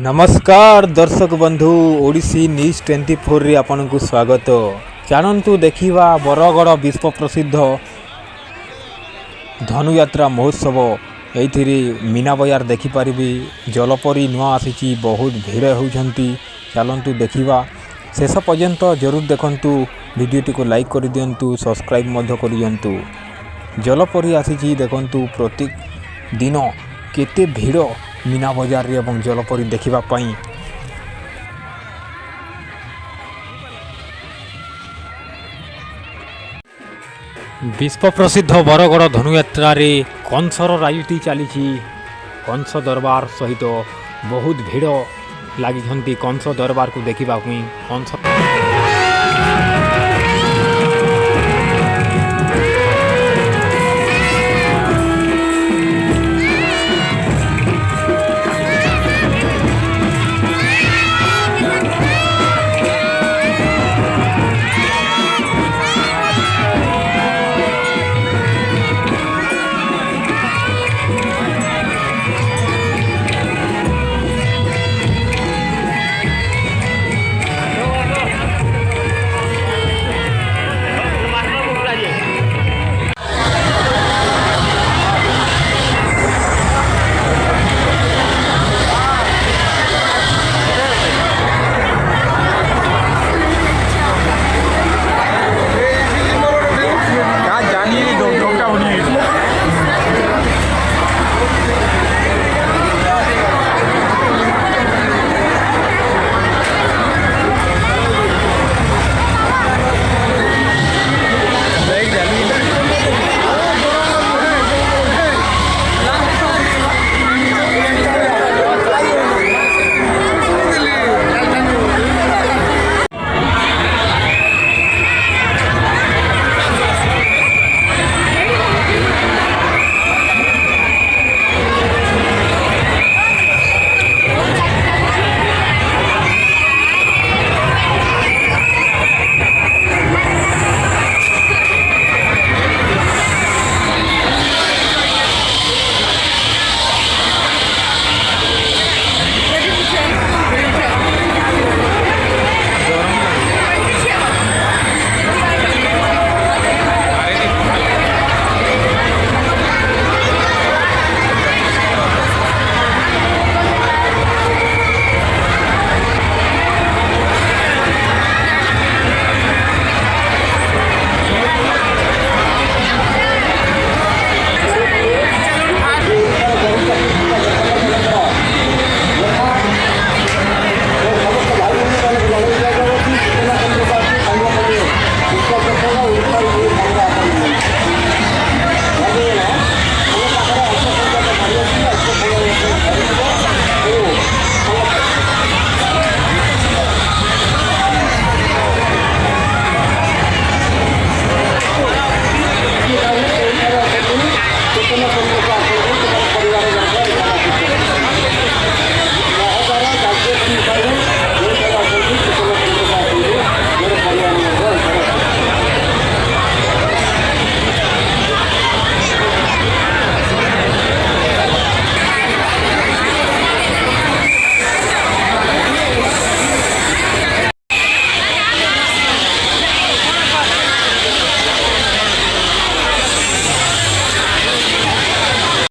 नमस्कार दर्शक बंधु ओडिसी न्यूज 24 रे आपन को स्वागत। चलतु देखा बरगढ़ विश्व प्रसिद्ध धनुयात्रा महोत्सव। ये मीना बजार देखिपारि जलपरी नुआ आसी बहुत भीड़ होती। चलतु देखा शेष पर्यंत जरूर देखंतु। वीडियोटी को लाइक कर दियंतु, सब्सक्राइब कर दियंतु। जलपरी आसी देखंतु प्रत्येक दिन केते भीड़ मीना बजार एवं जलपरी देखा पाई। विश्व प्रसिद्ध बरगढ़ धनुयात्रा रे कंसर राजनीति चली। कंस दरबार सहित बहुत भीड़ लगी कंस दरबार को देखा। कंस